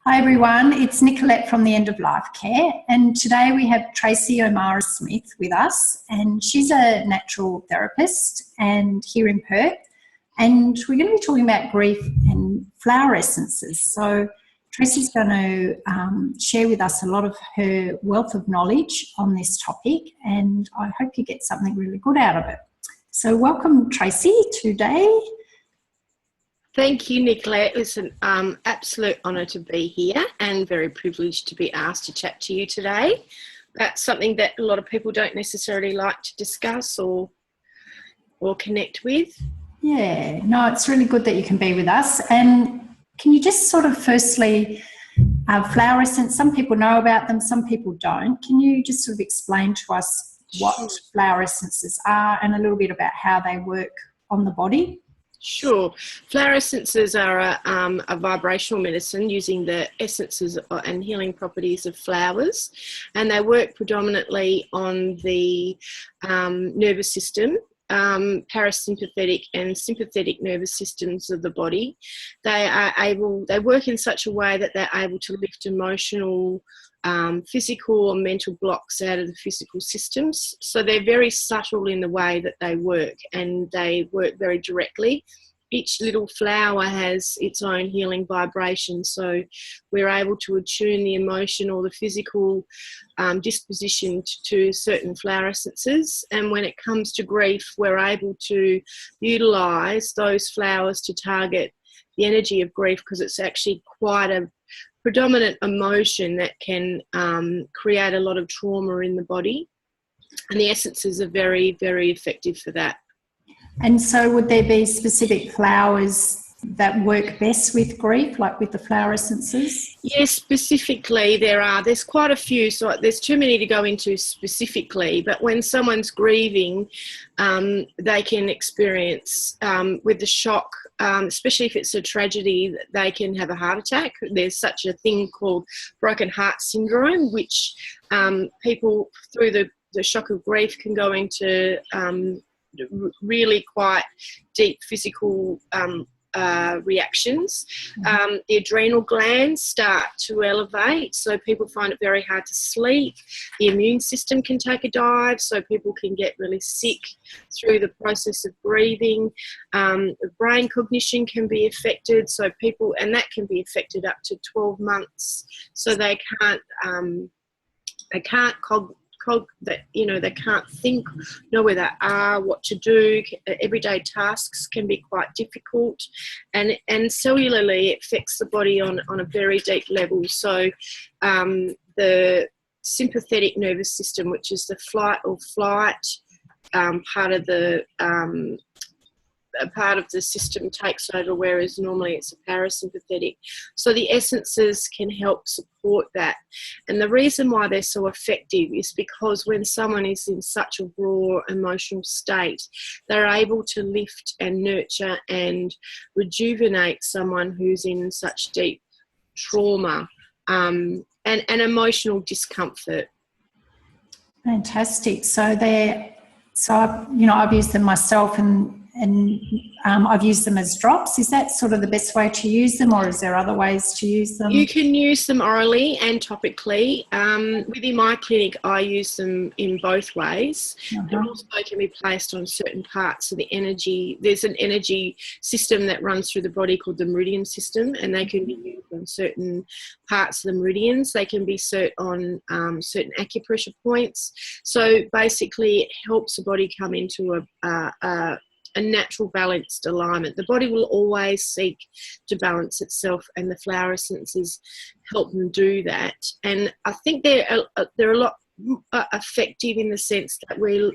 Hi everyone, it's Nicolette from the End of Life Care, and today we have Tracy O'Mara Smith with us, and she's a natural therapist and here in Perth, and we're going to be talking about grief and flower essences. So Tracy's going to share with us a lot of her wealth of knowledge on this topic, and I hope you get something really good out of it. So welcome Tracy today. Thank you, Nicolette. It's an absolute honour to be here and very privileged to be asked to chat to you today. That's something that a lot of people don't necessarily like to discuss or connect with. Yeah, no, it's really good that you can be with us. And can you just sort of firstly, flower essence, some people know about them, some people don't. Can you just sort of explain to us what flower essences are and a little bit about how they work on the body? Sure. Flower essences are a vibrational medicine using the essences and healing properties of flowers, and they work predominantly on the nervous system, parasympathetic and sympathetic nervous systems of the body. They work in such a way that they're able to lift emotional, physical or mental blocks out of the physical systems. So they're very subtle in the way that they work, and they work very directly. Each little flower has its own healing vibration, so we're able to attune the emotion or the physical disposition to certain flower essences. And when it comes to grief, we're able to utilise those flowers to target the energy of grief, because it's actually quite a predominant emotion that can create a lot of trauma in the body, and the essences are very, very effective for that. And so would there be specific flowers that work best with grief, like with the flower essences? Yes, specifically there's quite a few, so there's too many to go into specifically, but when someone's grieving, they can experience with the shock, especially if it's a tragedy, they can have a heart attack. There's such a thing called broken heart syndrome, which people through the shock of grief can go into really quite deep physical reactions. The adrenal glands start to elevate, so people find it very hard to sleep. The immune system can take a dive, so people can get really sick through the process of grieving. Brain cognition can be affected, so people, and that can be affected up to 12 months, so they can't they can't think, know where they are, what to do. Everyday tasks can be quite difficult, and cellularly it affects the body on a very deep level. So the sympathetic nervous system, which is the flight or flight part of the system, takes over, whereas normally it's a parasympathetic. So the essences can help support that. And the reason why they're so effective is because when someone is in such a raw emotional state, they're able to lift and nurture and rejuvenate someone who's in such deep trauma and emotional discomfort. Fantastic. I've used them myself, and I've used them as drops. Is that sort of the best way to use them, or is there other ways to use them? You can use them orally and topically. Within my clinic, I use them in both ways. They also can be placed on certain parts of the energy. There's an energy system that runs through the body called the meridian system, and they can be used on certain parts of the meridians. They can be set on certain acupressure points. So basically, it helps the body come into a natural balanced alignment. The body will always seek to balance itself, and the flower essences help them do that. And I think they're a lot effective in the sense that we're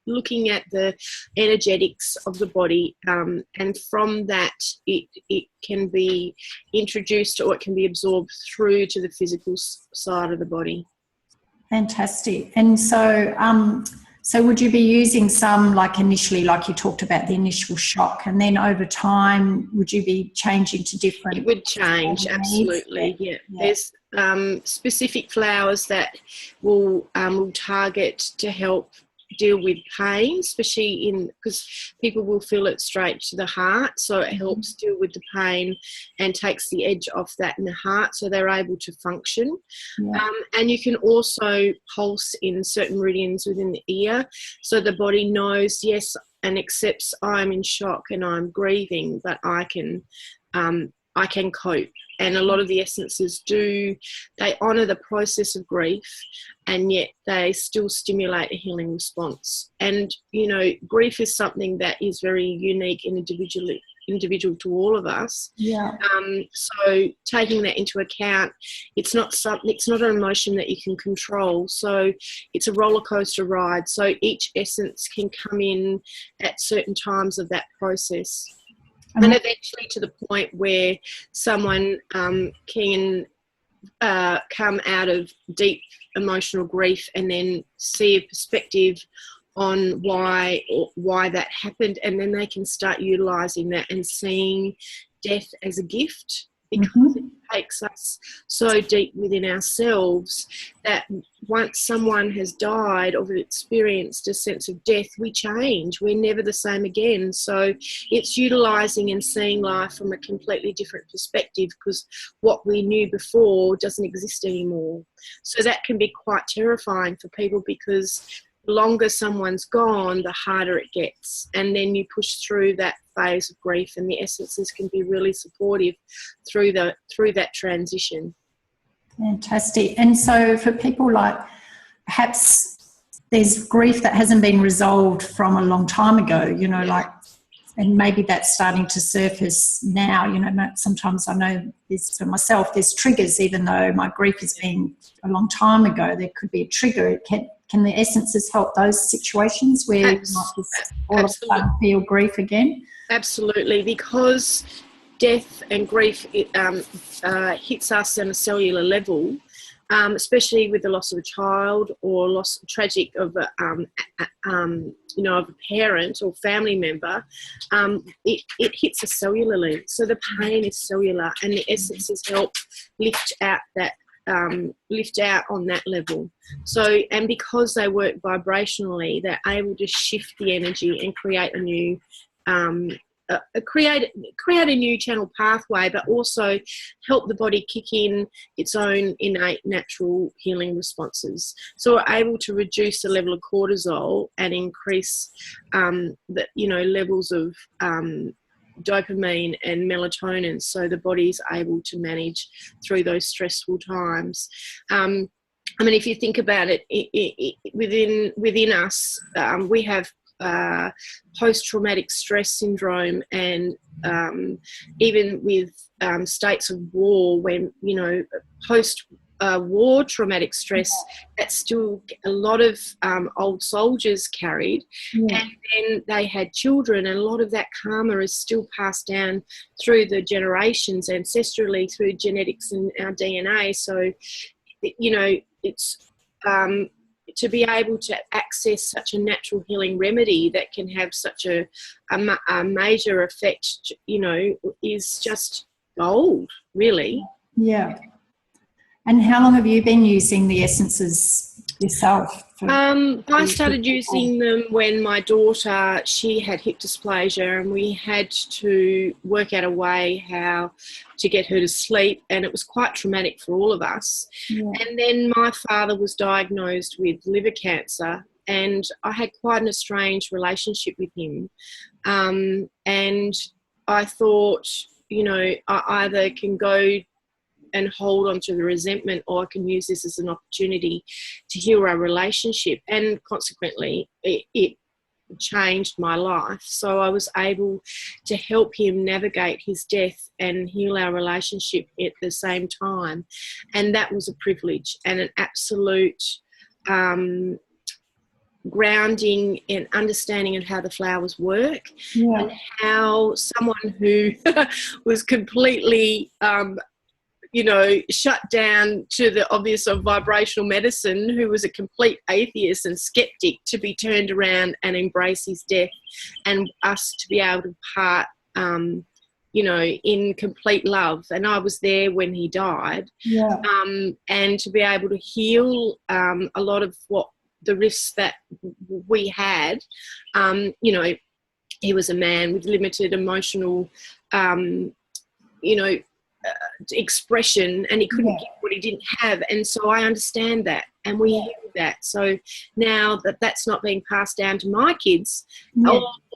looking at the energetics of the body, and from that it can be introduced, or it can be absorbed through to the physical side of the body. Fantastic. And so would you be using some, like initially, like you talked about the initial shock, and then over time would you be changing to different? It would change, absolutely. Yeah. There's specific flowers that will target to help deal with pain, especially because people will feel it straight to the heart, so it helps deal with the pain and takes the edge off that in the heart, so they're able to function. And you can also pulse in certain meridians within the ear, so the body knows, yes, and accepts I'm in shock and I'm grieving, but I can cope. And a lot of the essences they honour the process of grief, and yet they still stimulate a healing response. And, you know, grief is something that is very unique and individual to all of us. So taking that into account, it's not an emotion that you can control. So it's a roller coaster ride. So each essence can come in at certain times of that process. And eventually to the point where someone can come out of deep emotional grief and then see a perspective on why that happened, and then they can start utilising that and seeing death as a gift, because it takes us so deep within ourselves that once someone has died or experienced a sense of death, we change. We're never the same again. So it's utilising and seeing life from a completely different perspective, because what we knew before doesn't exist anymore. So that can be quite terrifying for people, because the longer someone's gone, the harder it gets. And then you push through that phase of grief, and the essences can be really supportive through that transition. Fantastic. And so for people, like, perhaps there's grief that hasn't been resolved from a long time ago, you know, like, and maybe that's starting to surface now. You know, sometimes I know this for myself, there's triggers, even though my grief has been a long time ago, there could be a trigger. Can the essences help those situations where you might just all of a sudden feel grief again? Absolutely, because death and grief hits us on a cellular level, especially with the loss of a child or tragic of a parent or family member. It hits us cellularly, so the pain is cellular, and the essences help lift out on that level. So, and because they work vibrationally, they're able to shift the energy and create a new create a new channel pathway, but also help the body kick in its own innate natural healing responses. So we're able to reduce the level of cortisol and increase the levels of dopamine and melatonin, so the body's able to manage through those stressful times. I mean, if you think about it, within us, we have post-traumatic stress syndrome, and even with states of war, when, post-war traumatic stress, that's still a lot of old soldiers carried, and then they had children, and a lot of that karma is still passed down through the generations, ancestrally, through genetics and our DNA. So, it's to be able to access such a natural healing remedy that can have such a major effect, is just gold, really. Yeah. And how long have you been using the essences yourself? I started using them when my daughter, she had hip dysplasia, and we had to work out a way how to get her to sleep, and it was quite traumatic for all of us. And then my father was diagnosed with liver cancer, and I had quite an estranged relationship with him. And I thought, I either can go and hold on to the resentment, or I can use this as an opportunity to heal our relationship. And consequently, it changed my life. So I was able to help him navigate his death and heal our relationship at the same time. And that was a privilege and an absolute grounding and understanding of how the flowers work, and how someone who was completely shut down to the obvious of vibrational medicine, who was a complete atheist and skeptic, to be turned around and embrace his death, and us to be able to part, in complete love. And I was there when he died, and to be able to heal a lot of what the risks that we had. You know, he was a man with limited emotional, you know, expression, and he couldn't give what he didn't have. And so I understand that, and we hear that. So now that that's not being passed down to my kids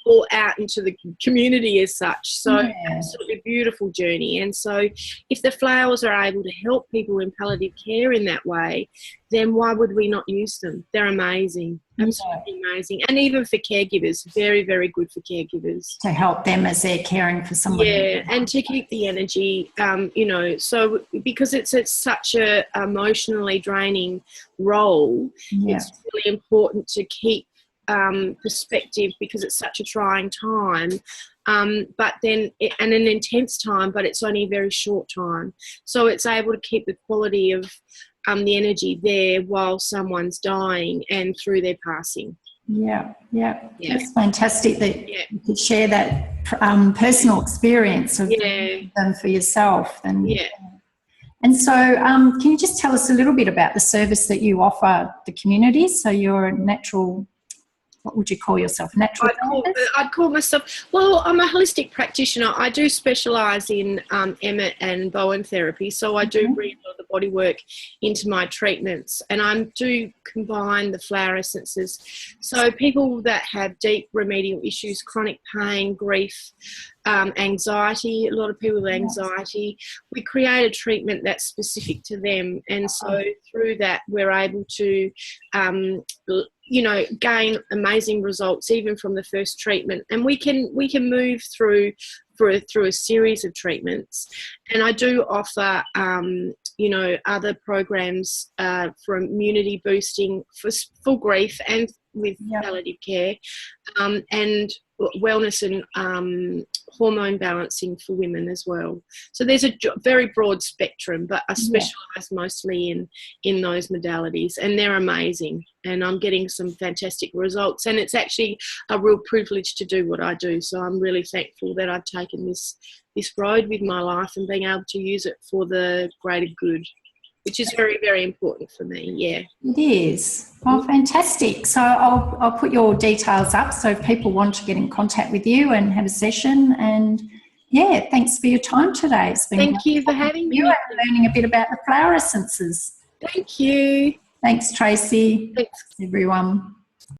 or out into the community as such. So absolutely beautiful journey. And so if the flowers are able to help people in palliative care in that way, then why would we not use them? They're amazing. Absolutely amazing. And even for caregivers, very, very good for caregivers. To help them as they're caring for someone. Yeah, and to keep the energy, you know, so because it's such a emotionally draining role, it's really important to keep perspective, because it's such a trying time. But then, and an intense time, but it's only a very short time. So it's able to keep the quality of the energy there while someone's dying and through their passing. Yeah. It's fantastic that you could share that personal experience of them for yourself. And so can you just tell us a little bit about the service that you offer the community? So you're a natural, what would you call yourself? Natural therapist? I'd call myself, well, I'm a holistic practitioner. I do specialise in Emmett and Bowen therapy, so I do bring a lot of the body work into my treatments, and I do combine the flower essences. So people that have deep remedial issues, chronic pain, grief, anxiety, a lot of people with anxiety, we create a treatment that's specific to them, and so through that we're able to you know, gain amazing results even from the first treatment, and we can move through a series of treatments. And I do offer you know, other programs for immunity boosting for grief and with palliative care, and wellness and hormone balancing for women as well. So there's a very broad spectrum, but I specialise mostly in those modalities, and they're amazing, and I'm getting some fantastic results, and it's actually a real privilege to do what I do. So I'm really thankful that I've taken this road with my life and being able to use it for the greater good, which is very, very important for me. It is. Oh, fantastic. So I'll put your details up, so if people want to get in contact with you and have a session. And thanks for your time today. It's been Thank you for having me. And learning a bit about the flower essences. Thank you. Thanks, Tracy. Thanks, everyone.